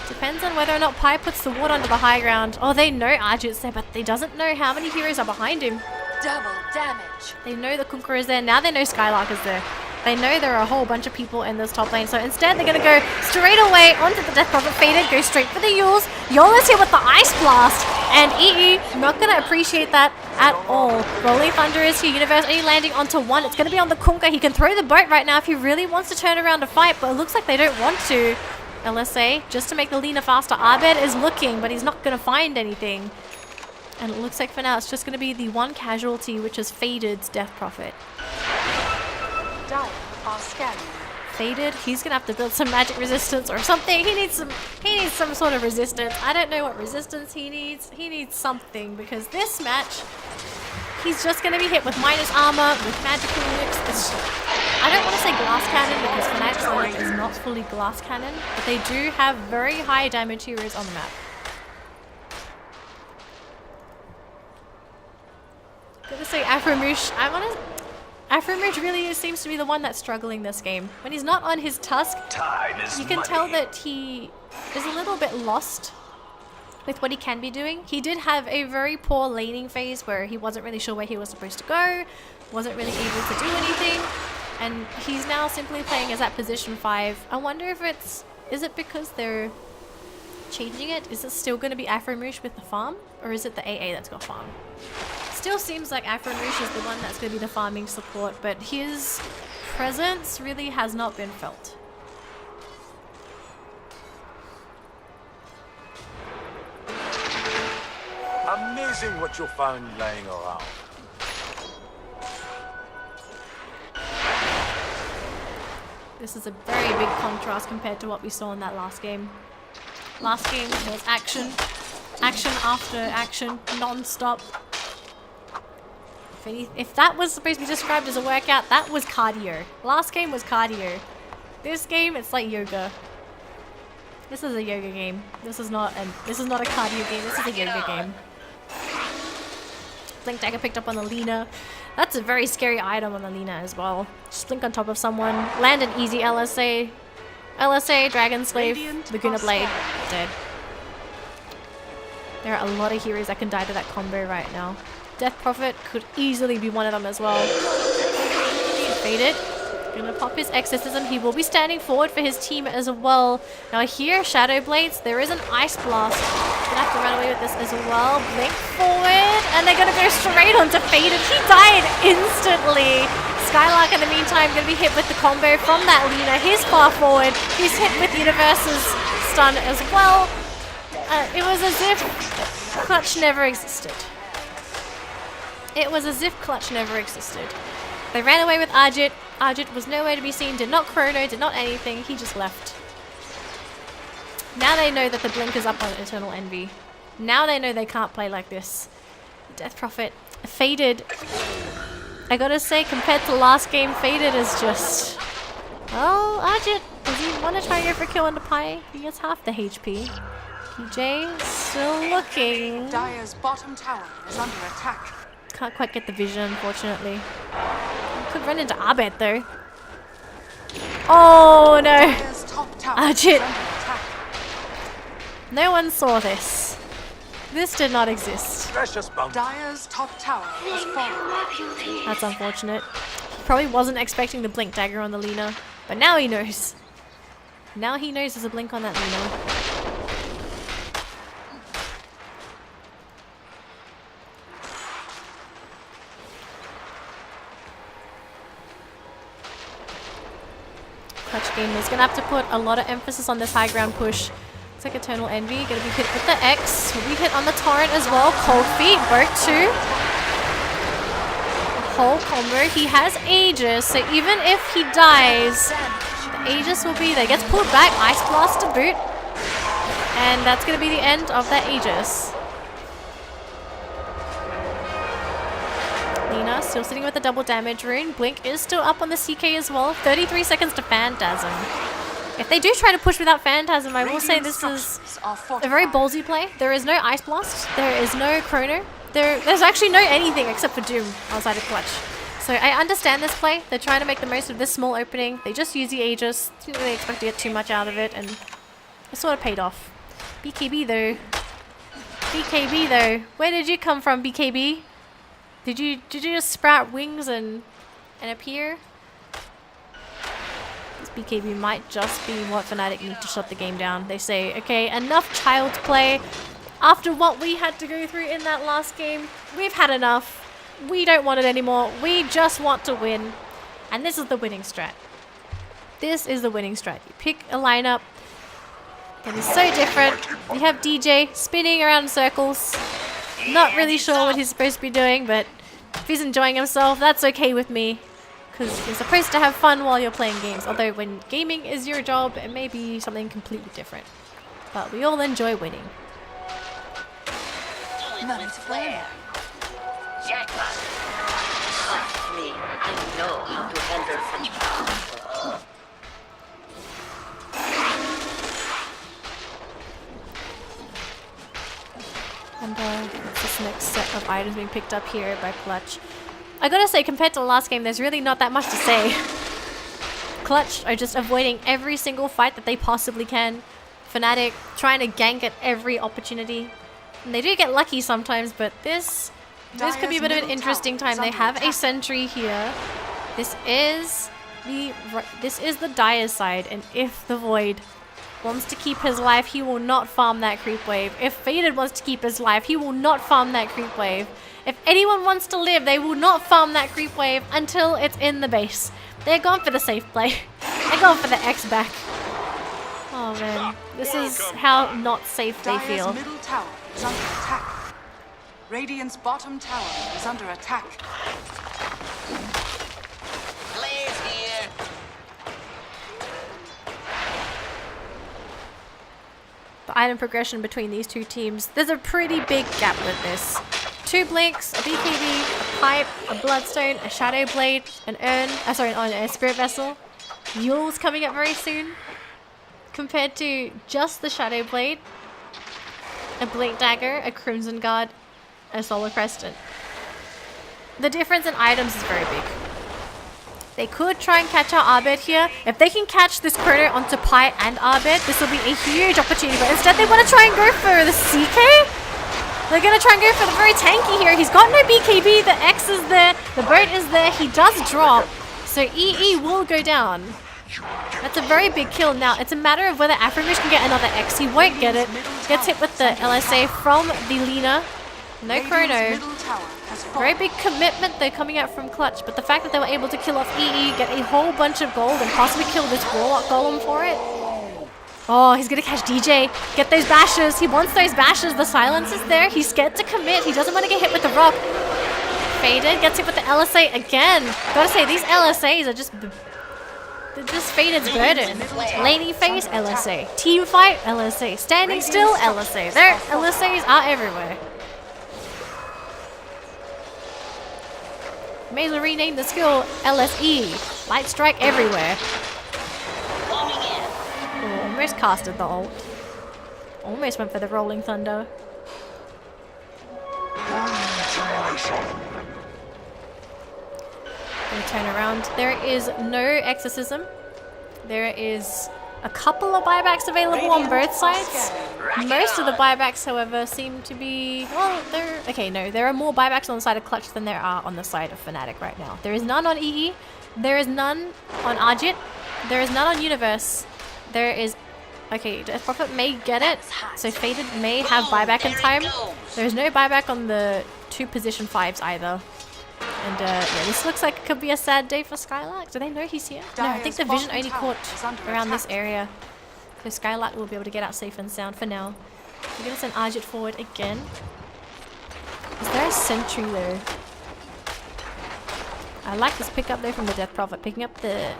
Depends on whether or not Pi puts the ward onto the high ground. Oh, they know Ajit's there, but they doesn't know how many heroes are behind him. Double damage. They know the Kunkka is there. Now they know Skylark is there. They know there are a whole bunch of people in this top lane. So instead, they're going to go straight away onto the Death Prophet Faded. Go straight for the Yules. Yola's here with the Ice Blast. And EE, not going to appreciate that at all. Rolling Thunder is here. Universe only landing onto 1. It's going to be on the Kunkka. He can throw the boat right now if he really wants to turn around to fight. But it looks like they don't want to. LSA, just to make the Lina faster. Abed is looking, but he's not going to find anything. And it looks like for now, it's just going to be the one casualty, which is Faded's Death Prophet. Faded, he's gonna have to build some magic resistance or something. He needs some sort of resistance. I don't know what resistance he needs. He needs something because this match, he's just gonna be hit with minus armor, with magical nukes. I don't want to say glass cannon because Fnatic's lineup is not fully glass cannon, but they do have very high damage heroes on the map. Gotta say, Afromoosh really seems to be the one that's struggling this game. When he's not on his tusk, you can tell that he is a little bit lost with what he can be doing. He did have a very poor laning phase where he wasn't really sure where he was supposed to go, wasn't really able to do anything, and he's now simply playing as that position 5. I wonder if is it because they're changing it? Is it still going to be Afromoosh with the farm, or is it the AA that's got farm? Still seems like Afromoosh is the one that's going to be the farming support, but his presence really has not been felt. Amazing what you found laying around. This is a very big contrast compared to what we saw in that last game. Last game was action. Action after action, non-stop. If that was supposed to be described as a workout, that was cardio. Last game was cardio. This game, it's like yoga. This is a yoga game. This is not a cardio game. This is a yoga game. Blink Dagger picked up on the Lina. That's a very scary item on the Lina as well. Just blink on top of someone. Land an easy LSA. LSA, Dragon Slave, Laguna Blade. Dead. There are a lot of heroes that can die to that combo right now. Death Prophet could easily be one of them as well. Faded. Gonna pop his exorcism. He will be standing forward for his team as well. Now here, Shadow Blades, there is an Ice Blast. Gonna have to run away with this as well. Blink forward, and they're gonna go straight onto Faded. He died instantly. Skylark in the meantime gonna be hit with the combo from that Lina. He's far forward. He's hit with Universe's stun as well. It was as if Clutch never existed. It was as if Clutch never existed. They ran away with Arjit. Arjit was nowhere to be seen, did not chrono, did not anything. He just left. Now they know that the blink is up on Eternal Envy. Now they know they can't play like this. Death Prophet. Faded. I gotta say, compared to last game, Faded is just... Well, Arjit, does he want to try go for kill on the pie? He gets half the HP. PJ still looking. Dire's bottom tower is under attack. Can't quite get the vision, unfortunately. Could run into Abed though. Oh no! Dire's top tower is Arjit. under attack. No one saw this. This did not exist. Precious bounty. Dire's top tower has fallen. That's unfortunate. He probably wasn't expecting the blink dagger on the Lina, but now he knows. Now he knows there's a blink on that Lina. Clutch Game is gonna have to put a lot of emphasis on this high ground push. Looks like Eternal Envy gonna be hit with the X. Will be hit on the Torrent as well. Cold Feet, broke 2. Whole combo. He has Aegis, so even if he dies, the Aegis will be there. Gets pulled back, Ice Blast to boot. And that's gonna be the end of that Aegis. Lina still sitting with the double damage rune. Blink is still up on the CK as well. 33 seconds to Phantasm. If they do try to push without Phantasm, I will say this is a very ballsy play. There is no Ice Blast. There is no Chrono. There's actually no anything except for Doom outside of Clutch. So I understand this play. They're trying to make the most of this small opening. They just use the Aegis. Didn't really expect to get too much out of it, and it sort of paid off. BKB though. BKB though. Where did you come from, BKB? Did you just sprout wings and appear? This BKB might just be what Fnatic need to shut the game down. They say, okay, enough child's play. After what we had to go through in that last game, we've had enough. We don't want it anymore. We just want to win. And this is the winning strat. This is the winning strat. You pick a lineup that is so different. You have DJ spinning around in circles. Not really sure what he's supposed to be doing, but if he's enjoying himself, that's okay with me. Because you're supposed to have fun while you're playing games. Although when gaming is your job, it may be something completely different. But we all enjoy winning. None is flair. Jackpot. Trust me, I know how to handle such power. And let's just next set of items being picked up here by Clutch. I gotta say, compared to the last game, there's really not that much to say. Clutch are just avoiding every single fight that they possibly can. Fnatic trying to gank at every opportunity. And they do get lucky sometimes, but this could be a bit of an interesting time. They have a sentry here. This is the Dire's side, and if the Void wants to keep his life, he will not farm that creep wave. If Faded wants to keep his life, he will not farm that creep wave. If anyone wants to live, they will not farm that creep wave until it's in the base. They're going for the safe play. They're going for the X back. Oh man, this is how not safe they feel. Dire's middle tower is under attack. Radiant's bottom tower is under attack. Blaze here. The item progression between these two teams, there's a pretty big gap with this. 2 Blinks, a BKB, a Pipe, a Bloodstone, a Shadow Blade, an Urn, a Spirit Vessel. Yule's coming up very soon. Compared to just the Shadow Blade, a Blink Dagger, a Crimson Guard, a Solar Crescent. The difference in items is very big. They could try and catch out Arbed here. If they can catch this Chrono onto Pi and Arbed, this will be a huge opportunity. But instead they want to try and go for the CK? They're going to try and go for the very tanky here. He's got no BKB. The X is there. The boat is there. He does drop. So EE will go down. That's a very big kill. Now, it's a matter of whether Afromish can get another X. He won't get it. Gets hit with the LSA from the Lina. No Chrono. Very big commitment though coming out from Clutch. But the fact that they were able to kill off EE, get a whole bunch of gold, and possibly kill this Warlock Golem for it. Oh, he's going to catch DJ. Get those bashes. He wants those bashes. The silence is there. He's scared to commit. He doesn't want to get hit with the rock. Faded. Gets hit with the LSA again. Gotta say, these LSAs are just... They're just Faded's burden. Laning phase, LSA. Team fight, LSA. Standing still, LSA. Their LSAs are everywhere. May as well rename the skill LSE. Light strike everywhere. Almost casted the ult. Almost went for the Rolling Thunder. Gonna turn around. There is no Exorcism. There is a couple of buybacks available on both sides. Most of the buybacks, however, seem to be... Well, there are more buybacks on the side of Clutch than there are on the side of Fnatic right now. There is none on EE. There is none on Argit. There is none on Universe. There is... Okay, Death Prophet may get it, so Faded may have buyback in time. There is no buyback on the 2 position 5s either. And yeah, this looks like it could be a sad day for Skylark. Do they know he's here? No, I think the vision only caught around this area. So Skylark will be able to get out safe and sound for now. We're going to send Argit forward again. Is there a sentry there? I like this pickup there from the Death Prophet, picking up the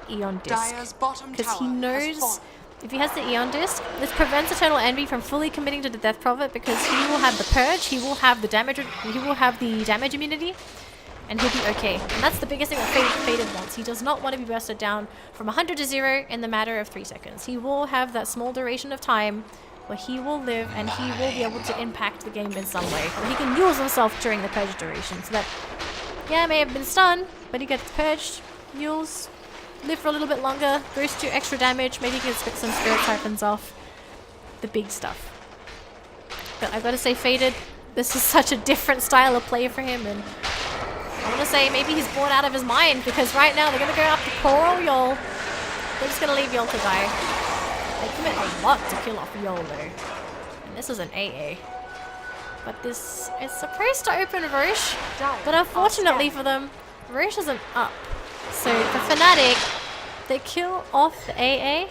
Eon Disc. Because he knows... If he has the Eon Disc, this prevents Eternal Envy from fully committing to the Death Prophet because he will have the Purge, he will have the damage immunity, and he'll be okay. And that's the biggest thing that Faded wants. He does not want to be bursted down from 100 to 0 in the matter of 3 seconds. He will have that small duration of time where he will live and he will be able to impact the game in some way. Where he can use himself during the Purge duration. So that, yeah, may have been stunned, but he gets purged, Yules, live for a little bit longer, goes to extra damage, maybe he can spit some Spirit Siphons off. The big stuff. But I gotta say, Faded, this is such a different style of play for him, and I wanna say maybe he's bored out of his mind, because right now they're gonna go after poor old Yol. They're just gonna leave Yol to die. They commit a lot to kill off Yol though. And this is an AA. But this is supposed to open Roche, but unfortunately for them, Roche isn't up. So for Fnatic, they kill off the AA,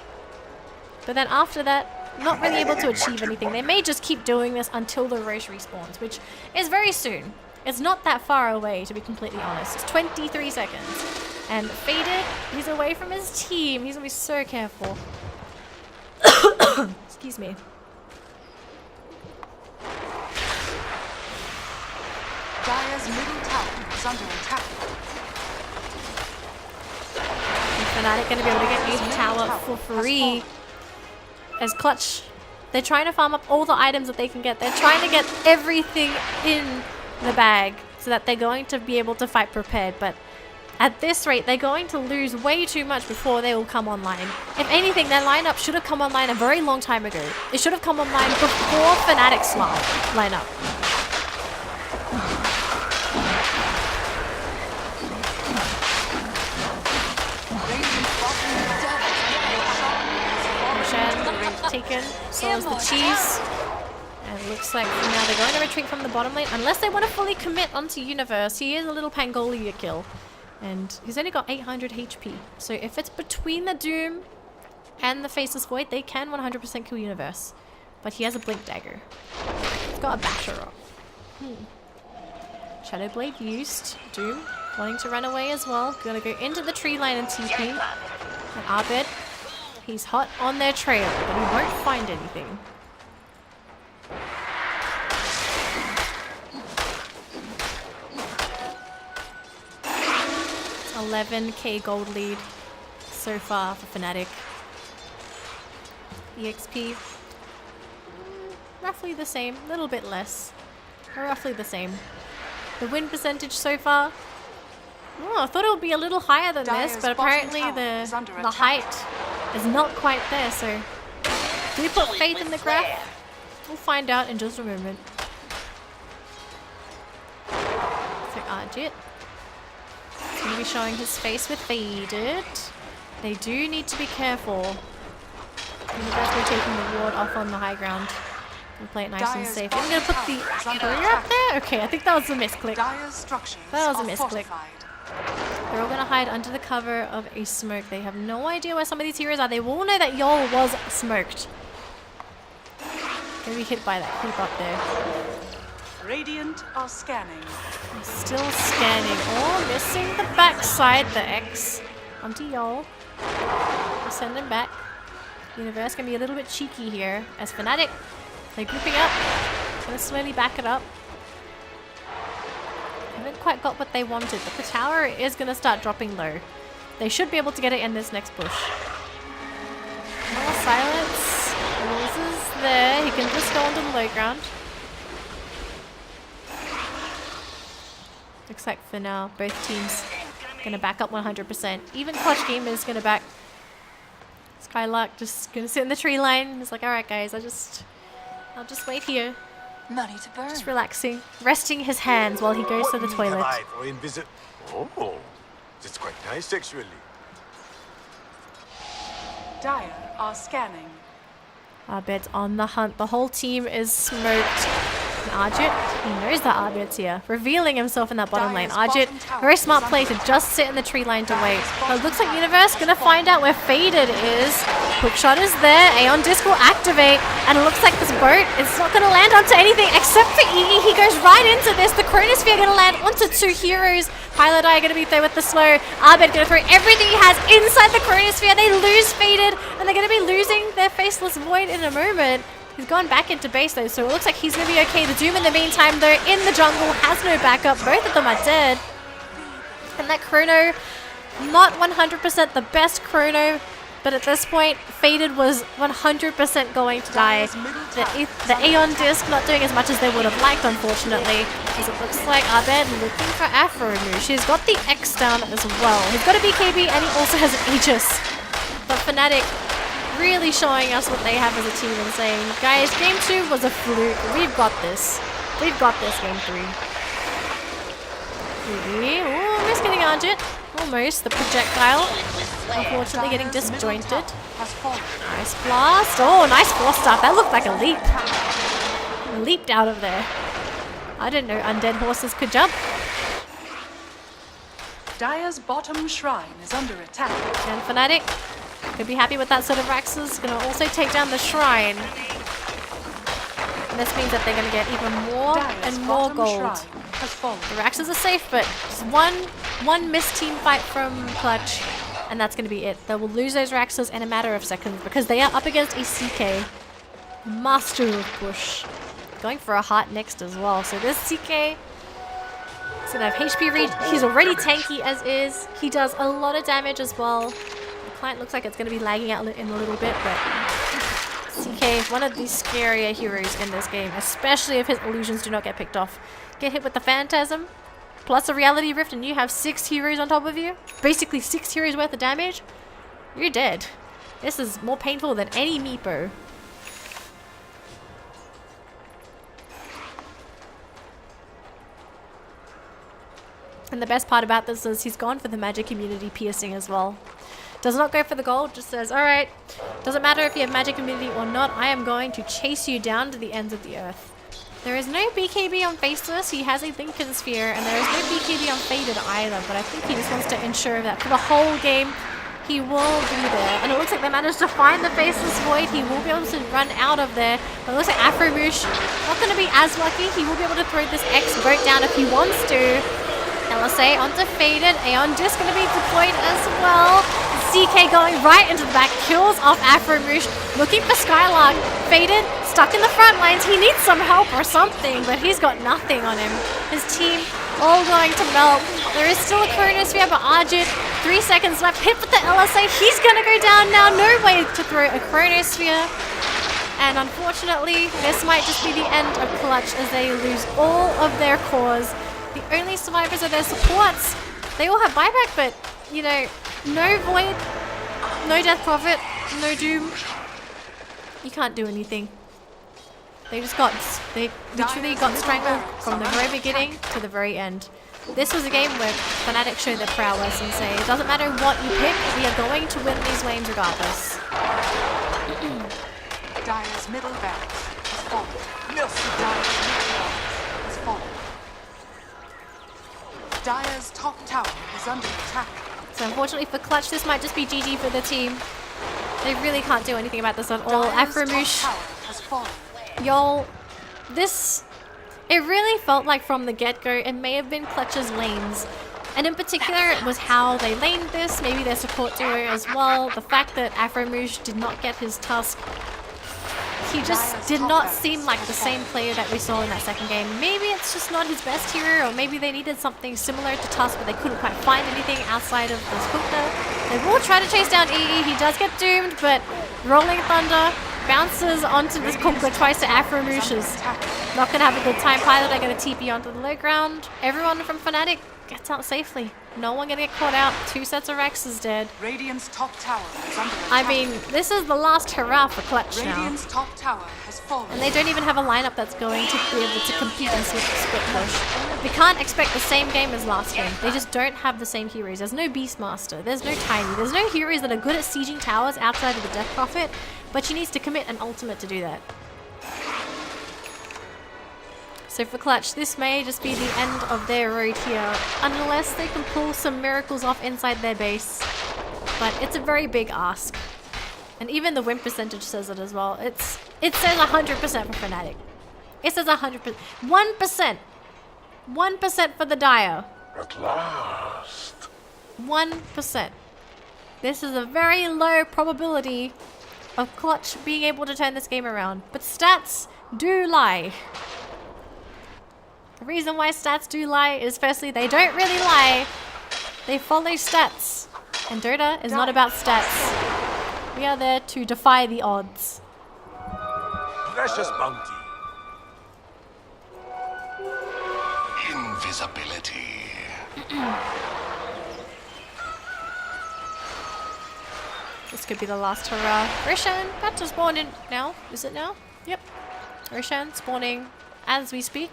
but then after that, not really able to achieve anything. They may just keep doing this until the Roche respawns, which is very soon. It's not that far away, to be completely honest. It's 23 seconds. And Faded, he's away from his team. He's gonna be so careful. Excuse me. Dire's middle tower is under attack. Fnatic gonna be able to get a tower for free as Clutch They're trying to farm up all the items that they can get. They're trying to get everything in the bag so that they're going to be able to fight prepared. But at this rate, they're going to lose way too much before they will come online. If anything, their lineup should have come online a very long time ago. It should have come online before Fnatic's lineup. Taken, so is the cheese. And it looks like now they're going to retreat from the bottom lane unless they want to fully commit onto Universe. He is a little Pangolia kill. And he's only got 800 HP. So if it's between the Doom and the Faceless Void, they can 100% kill Universe. But he has a Blink Dagger. He's got a Basher up. Shadow Blade used. Doom wanting to run away as well. Gonna go into the tree line and TP. And Abed, he's hot on their trail, but he won't find anything. 11k gold lead so far for Fnatic. EXP, roughly the same, a little bit less, but roughly the same. The win percentage so far, I thought it would be a little higher than this, but apparently the height is not quite there, so do we put faith in the graph? We'll find out in just a moment. So Arjit is going to be showing his face with Faded. They do need to be careful. Universe will be taking the ward off on the high ground. We'll play it nice and safe. I'm going to put the courier up there? Okay, I think that was a misclick. That was a misclick. They're all going to hide under the cover of a smoke. They have no idea where some of these heroes are. They will know that Yol was smoked. Gonna be hit by that creep up there. Radiant are scanning. Still scanning. Oh, missing the backside. The X onto Yol. We'll send him back. Universe gonna be a little bit cheeky here as Fnatic. They're grouping up. Gonna slowly back it up. Haven't quite got what they wanted, but the tower is gonna start dropping low. They should be able to get it in this next push. More silence. Loses there. He can just go onto the low ground. Looks like for now, both teams gonna back up 100%. Even Clutch Gamer is gonna back. Skylark just gonna sit in the tree line. He's like, alright guys, I'll just wait here. Money to burn. Just relaxing. Resting his hands while he goes to the toilet. Oh, it's quite nice actually. Dire are scanning. Abed's on the hunt. The whole team is smoked. And Arjit, he knows that Abed's here, revealing himself in that bottom lane. Arjit, very smart play to just sit in the tree line to wait. But it looks like Universe gonna find out where Faded is. Quickshot is there. Aeon Disc will activate, and it looks like this boat is not gonna land onto anything except for Iggy. He goes right into this. The Chronosphere gonna land onto two heroes. Pilot Eye gonna be there with the slow. Abed gonna throw everything he has inside the Chronosphere. They lose Faded, and they're gonna be losing their Faceless Void in a moment. He's gone back into base though, so it looks like he's gonna be okay. The Doom in the meantime though, in the jungle, has no backup. Both of them are dead. And that Chrono, not 100% the best Chrono, but at this point, Faded was 100% going to die. The Aeon Disc not doing as much as they would have liked, unfortunately, as it looks like Abed looking for Afro move. She's got the X down as well. He's got a BKB and he also has an Aegis. But Fnatic really showing us what they have as a team and saying, guys, game 2 was a fluke. We've got this. We've got this game 3. Ooh, almost getting Arjit. Almost. The projectile. Unfortunately getting disjointed. Nice blast. Oh, nice force start. That looked like a leap. Leaped out of there. I didn't know undead horses could jump. Dire's bottom shrine is under attack. And Fnatic could be happy with that sort of Raxus. Gonna also take down the shrine. And this means that they're gonna get even more and more gold. The Raxus are safe, but just one missed team fight from Clutch, and that's gonna be it. They will lose those Raxus in a matter of seconds because they are up against a CK. Master of push. Going for a heart next as well. So this CK is gonna have HP reach. He's already tanky as is. He does a lot of damage as well. The client looks like it's gonna be lagging out in a little bit, but CK, one of the scarier heroes in this game, especially if his illusions do not get picked off. Get hit with the Phantasm, plus a Reality Rift, and you have 6 heroes on top of you. Basically 6 heroes worth of damage. You're dead. This is more painful than any Meepo. And the best part about this is he's gone for the magic immunity piercing as well. Does not go for the gold, just says, alright, doesn't matter if you have magic immunity or not, I am going to chase you down to the ends of the earth. There is no BKB on Faceless, he has a Lincoln Sphere, and there is no BKB on Faded either, but I think he just wants to ensure that for the whole game, he will be there. And it looks like they managed to find the Faceless Void, he will be able to run out of there. But it looks like Afromoosh not going to be as lucky, he will be able to throw this X-Boat down if he wants to. LSA onto Faded. Aeon Disc going to be deployed as well. CK going right into the back. Kills off Afromoosh. Looking for Skylark. Faded. Stuck in the front lines. He needs some help or something, but he's got nothing on him. His team all going to melt. There is still a Chronosphere, but Arjit, 3 seconds left. Hit with the LSA. He's going to go down now. No way to throw a Chronosphere. And unfortunately, this might just be the end of Clutch as they lose all of their cores. The only survivors are their supports. They all have buyback, but, you know, no Void, no Death Prophet, no Doom. You can't do anything. They literally got strangled from the very beginning to the very end. This was a game where Fnatic showed their prowess and say, it doesn't matter what you pick, we are going to win these lanes regardless. Dire's middle barracks has fallen. Dire's middle barracks has fallen. Dire's top tower is under attack. So unfortunately for Clutch, this might just be GG for the team. They really can't do anything about this at all. Afromoosh, y'all, this, it really felt like from the get-go, it may have been Clutch's lanes. And in particular, it was how they laned this, maybe their support duo as well. The fact that Afromoosh did not get his Tusk. He just did not seem like the same player that we saw in that second game. Maybe it's just not his best hero, or maybe they needed something similar to Tusk, but they couldn't quite find anything outside of this Kunkka. They will try to chase down EE. He does get doomed, but Rolling Thunder bounces onto this Kunkka twice to Afromoosh. Is not going to have a good time. Pilot are going to TP onto the low ground. Everyone from Fnatic gets out safely. No one gonna get caught out. 2 sets of Rex is dead. Radiant's top tower is under attack. I mean, this is the last hurrah for Clutch now. Radiant's top tower has fallen. And they don't even have a lineup that's going to be able to compete and split push. We can't expect the same game as last game. They just don't have the same heroes. There's no Beastmaster. There's no Tiny. There's no heroes that are good at sieging towers outside of the Death Prophet, but she needs to commit an ultimate to do that. So for Clutch, this may just be the end of their road here, unless they can pull some miracles off inside their base. But it's a very big ask. And even the win percentage says it as well. It says 100% for Fnatic. It says 100%. 1%! 1% for the Dire. At last. 1%. This is a very low probability of Clutch being able to turn this game around. But stats do lie. The reason why stats do lie is firstly, they don't really lie. They follow stats. And Dota is not about stats. We are there to defy the odds. Precious bounty. Invisibility. This could be the last hurrah. Roshan, about to spawn in now. Is it now? Yep. Roshan spawning as we speak.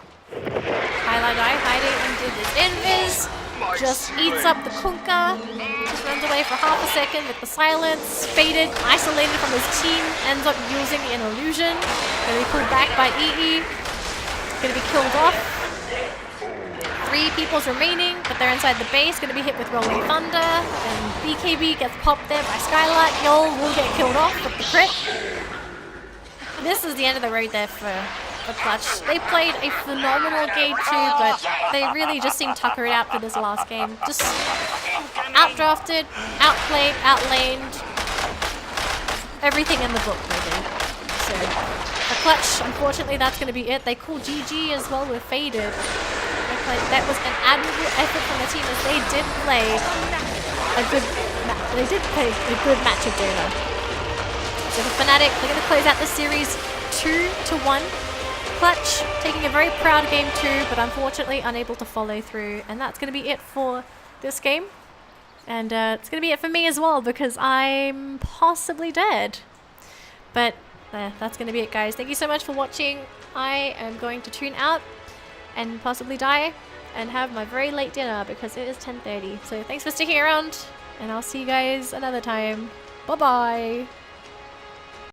Highlight Eye hiding under this invis. Just eats up the Kunkka. Just runs away for half a second with the silence. Faded, isolated from his team. Ends up using an illusion. Gonna be pulled back by EE. Gonna be killed off. 3 people's remaining, but they're inside the base. Gonna be hit with Rolling Thunder. And BKB gets popped there by Skylight. Yol will get killed off with the crit. This is the end of the road there for Clutch. They played a phenomenal game too, but they really just seemed tuckered out for this last game. Just outdrafted, outplayed, outlaned. Everything in the book, really. So, for Clutch, unfortunately, that's going to be it. They call GG as well with Faded. That was an admirable effort from the team as they did play a good match of Dota. So for Fnatic, they're going to close out the series 2-1. Clutch taking a very proud game 2, but unfortunately unable to follow through. And that's going to be it for this game. And it's going to be it for me as well, because I'm possibly dead. But that's going to be it, guys. Thank you so much for watching. I am going to tune out and possibly die and have my very late dinner because it is 10:30. So thanks for sticking around, and I'll see you guys another time. Bye-bye.